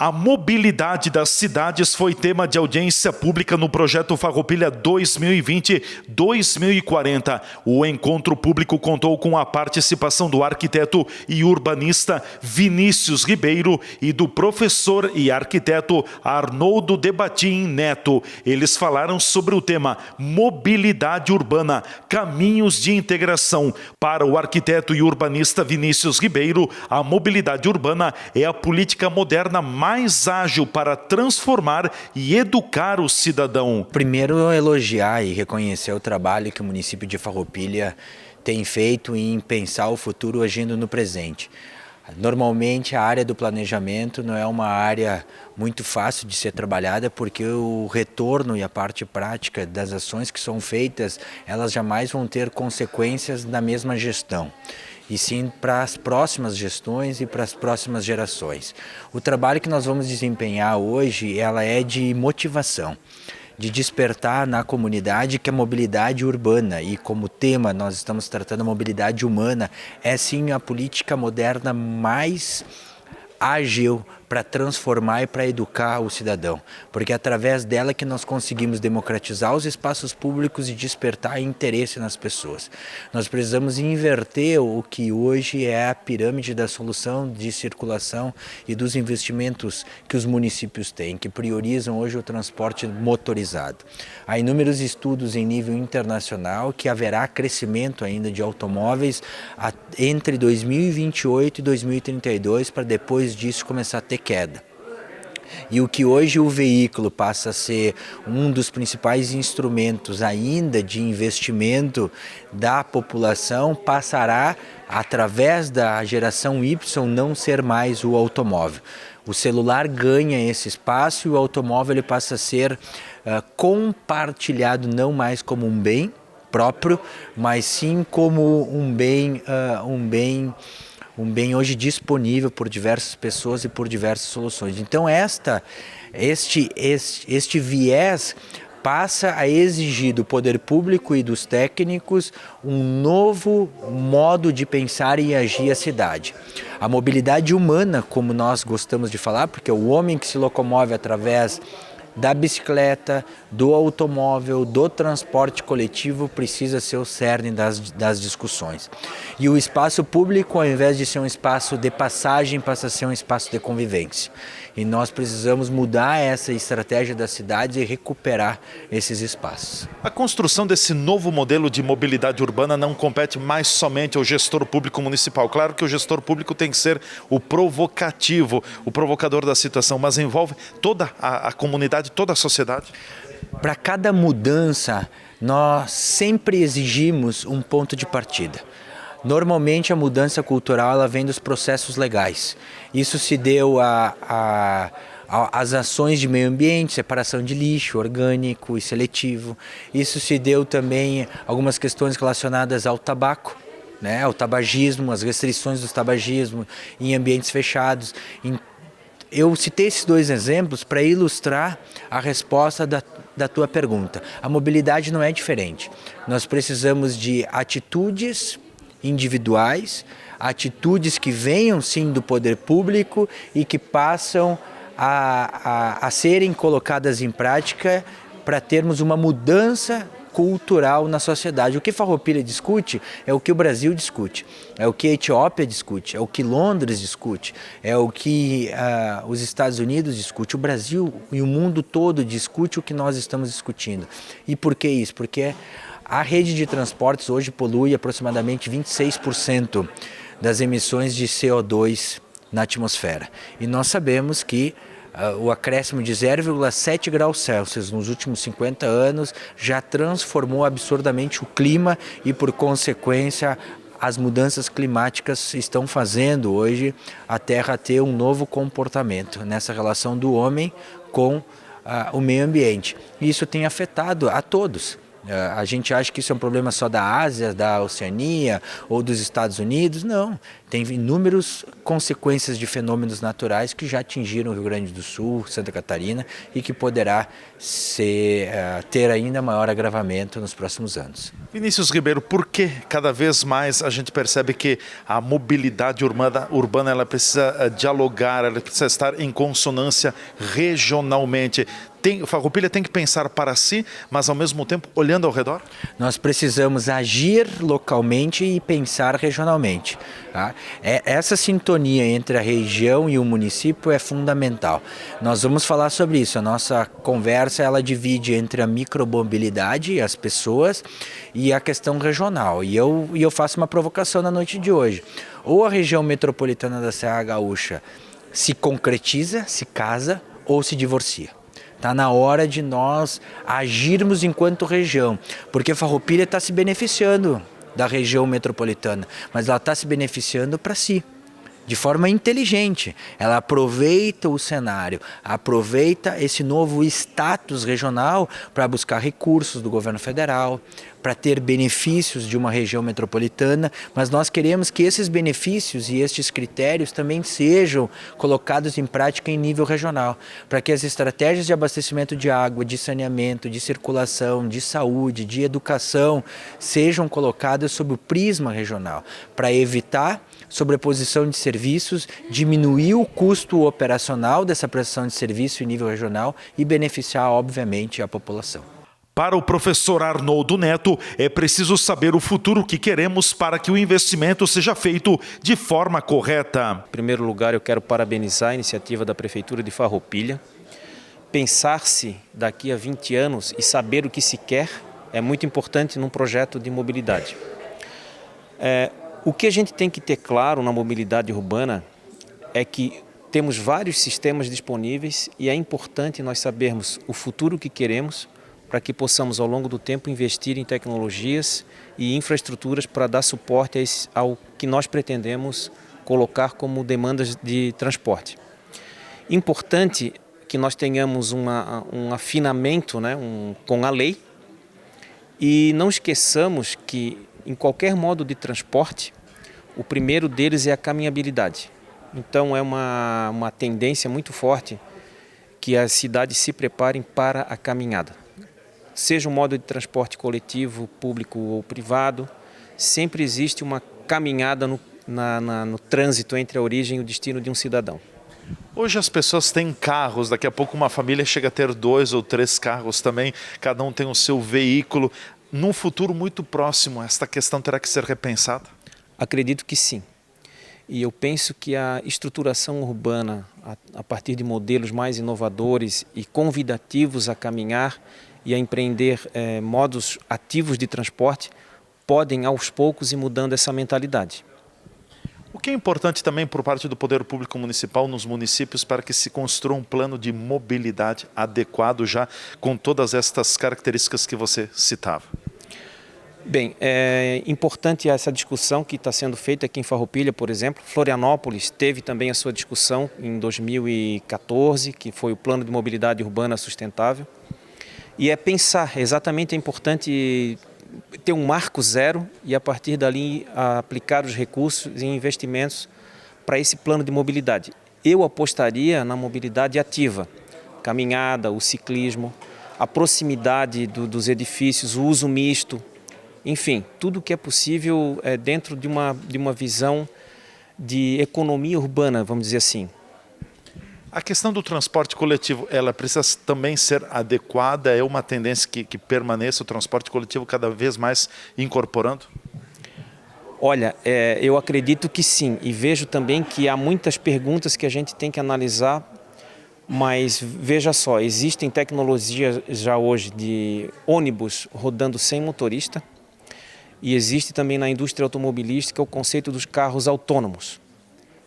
A mobilidade das cidades foi tema de audiência pública no projeto Farroupilha 2020-2040. O encontro público contou com a participação do arquiteto e urbanista Vinícius Ribeiro e do professor e arquiteto Arnoldo Debatim Neto. Eles falaram sobre o tema mobilidade urbana, caminhos de integração. Para o arquiteto e urbanista Vinícius Ribeiro, a mobilidade urbana é a política moderna mais ágil para transformar e educar o cidadão. Primeiro, elogiar e reconhecer o trabalho que o município de Farroupilha tem feito em pensar o futuro agindo no presente. Normalmente a área do planejamento não é uma área muito fácil de ser trabalhada porque o retorno e a parte prática das ações que são feitas, elas jamais vão ter consequências na mesma gestão, e sim para as próximas gestões e para as próximas gerações. O trabalho que nós vamos desempenhar hoje, ela é de motivação, de despertar na comunidade que a mobilidade urbana, e como tema nós estamos tratando a mobilidade humana, é sim a política moderna mais ágil para transformar e para educar o cidadão, porque é através dela que nós conseguimos democratizar os espaços públicos e despertar interesse nas pessoas. Nós precisamos inverter o que hoje é a pirâmide da solução de circulação e dos investimentos que os municípios têm, que priorizam hoje o transporte motorizado. Há inúmeros estudos em nível internacional que haverá crescimento ainda de automóveis entre 2028 e 2032, para depois disso começar a ter queda. E o que hoje o veículo passa a ser um dos principais instrumentos ainda de investimento da população, passará, através da geração Y, não ser mais o automóvel. O celular ganha esse espaço e o automóvel ele passa a ser compartilhado não mais como um bem próprio, mas sim como um bem hoje disponível por diversas pessoas e por diversas soluções. Então este viés passa a exigir do poder público e dos técnicos um novo modo de pensar e agir a cidade. A mobilidade humana, como nós gostamos de falar, porque é o homem que se locomove através da bicicleta, do automóvel, do transporte coletivo, precisa ser o cerne das discussões. E o espaço público, ao invés de ser um espaço de passagem, passa a ser um espaço de convivência. E nós precisamos mudar essa estratégia da cidade e recuperar esses espaços. A construção desse novo modelo de mobilidade urbana não compete mais somente ao gestor público municipal. Claro que o gestor público tem que ser o provocativo, o provocador da situação, mas envolve toda a comunidade, toda a sociedade. Para cada mudança, nós sempre exigimos um ponto de partida. Normalmente a mudança cultural ela vem dos processos legais. Isso se deu às ações de meio ambiente, separação de lixo orgânico e seletivo. Isso se deu também a algumas questões relacionadas ao tabaco, né, ao tabagismo, as restrições do tabagismo em ambientes fechados. Eu citei esses dois exemplos para ilustrar a resposta da tua pergunta. A mobilidade não é diferente. Nós precisamos de atitudes individuais, atitudes que venham sim do poder público e que passam a serem colocadas em prática para termos uma mudança cultural na sociedade. O que Farroupilha discute é o que o Brasil discute, é o que a Etiópia discute, é o que Londres discute, é o que os Estados Unidos discute, o Brasil e o mundo todo discute o que nós estamos discutindo. E por que isso? Porque a rede de transportes hoje polui aproximadamente 26% das emissões de CO2 na atmosfera. E nós sabemos que o acréscimo de 0,7 graus Celsius nos últimos 50 anos já transformou absurdamente o clima e, por consequência, as mudanças climáticas estão fazendo hoje a Terra ter um novo comportamento nessa relação do homem com o meio ambiente. E isso tem afetado a todos. A gente acha que isso é um problema só da Ásia, da Oceania ou dos Estados Unidos. Não, tem inúmeras consequências de fenômenos naturais que já atingiram o Rio Grande do Sul, Santa Catarina e que poderá ter ainda maior agravamento nos próximos anos. Vinícius Ribeiro, por que cada vez mais a gente percebe que a mobilidade urbana ela precisa dialogar, ela precisa estar em consonância regionalmente? Farroupilha tem que pensar para si, mas ao mesmo tempo olhando ao redor? Nós precisamos agir localmente e pensar regionalmente. Tá? Essa sintonia entre a região e o município é fundamental. Nós vamos falar sobre isso. A nossa conversa ela divide entre a micromobilidade, as pessoas, e a questão regional. E eu faço uma provocação na noite de hoje. Ou a região metropolitana da Serra Gaúcha se concretiza, se casa ou se divorcia. Está na hora de nós agirmos enquanto região, porque Farroupilha está se beneficiando da região metropolitana, mas ela está se beneficiando para si, de forma inteligente. Ela aproveita o cenário, aproveita esse novo status regional para buscar recursos do governo federal, para ter benefícios de uma região metropolitana, mas nós queremos que esses benefícios e estes critérios também sejam colocados em prática em nível regional, para que as estratégias de abastecimento de água, de saneamento, de circulação, de saúde, de educação sejam colocadas sob o prisma regional, para evitar sobreposição de serviços, diminuir o custo operacional dessa prestação de serviço em nível regional e beneficiar, obviamente, a população. Para o professor Arnoldo Neto, é preciso saber o futuro que queremos para que o investimento seja feito de forma correta. Em primeiro lugar, eu quero parabenizar a iniciativa da Prefeitura de Farroupilha. Pensar-se daqui a 20 anos e saber o que se quer é muito importante num projeto de mobilidade. O que a gente tem que ter claro na mobilidade urbana é que temos vários sistemas disponíveis e é importante nós sabermos o futuro que queremos para que possamos, ao longo do tempo, investir em tecnologias e infraestruturas para dar suporte ao que nós pretendemos colocar como demandas de transporte. Importante que nós tenhamos um afinamento, né, com a lei e não esqueçamos que, em qualquer modo de transporte, o primeiro deles é a caminhabilidade. Então, é uma tendência muito forte que as cidades se preparem para a caminhada. Seja um modo de transporte coletivo, público ou privado, sempre existe uma caminhada no trânsito entre a origem e o destino de um cidadão. Hoje as pessoas têm carros, daqui a pouco uma família chega a ter 2 ou 3 carros também, cada um tem o seu veículo. Num futuro muito próximo, esta questão terá que ser repensada? Acredito que sim. E eu penso que a estruturação urbana, a partir de modelos mais inovadores e convidativos a caminhar e a empreender modos ativos de transporte, podem aos poucos ir mudando essa mentalidade. O que é importante também por parte do Poder Público Municipal nos municípios para que se construa um plano de mobilidade adequado já com todas estas características que você citava? Bem, é importante essa discussão que está sendo feita aqui em Farroupilha, por exemplo. Florianópolis teve também a sua discussão em 2014, que foi o Plano de Mobilidade Urbana Sustentável. E exatamente é importante ter um marco zero e a partir dali aplicar os recursos e investimentos para esse plano de mobilidade. Eu apostaria na mobilidade ativa, caminhada, o ciclismo, a proximidade dos edifícios, o uso misto, enfim, tudo que é possível dentro de uma visão de economia urbana, vamos dizer assim. A questão do transporte coletivo, ela precisa também ser adequada? É uma tendência que permaneça o transporte coletivo cada vez mais incorporando? Olha, eu acredito que sim, e vejo também que há muitas perguntas que a gente tem que analisar, mas veja só, existem tecnologias já hoje de ônibus rodando sem motorista e existe também na indústria automobilística o conceito dos carros autônomos.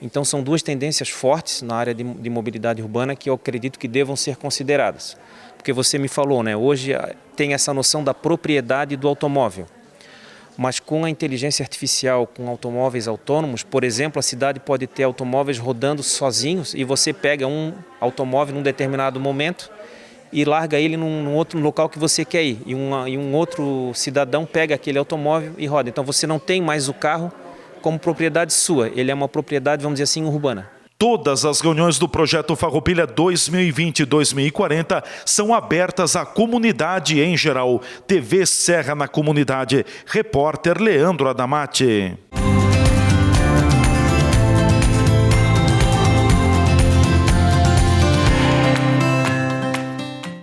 Então são duas tendências fortes na área de mobilidade urbana que eu acredito que devam ser consideradas. Porque você me falou, né? Hoje tem essa noção da propriedade do automóvel. Mas com a inteligência artificial, com automóveis autônomos, por exemplo, a cidade pode ter automóveis rodando sozinhos e você pega um automóvel num determinado momento e larga ele num outro local que você quer ir. E um outro cidadão pega aquele automóvel e roda. Então você não tem mais o carro como propriedade sua, ele é uma propriedade, vamos dizer assim, urbana. Todas as reuniões do projeto Farroupilha 2020-2040 são abertas à comunidade em geral. TV Serra na Comunidade. Repórter Leandro Adamati.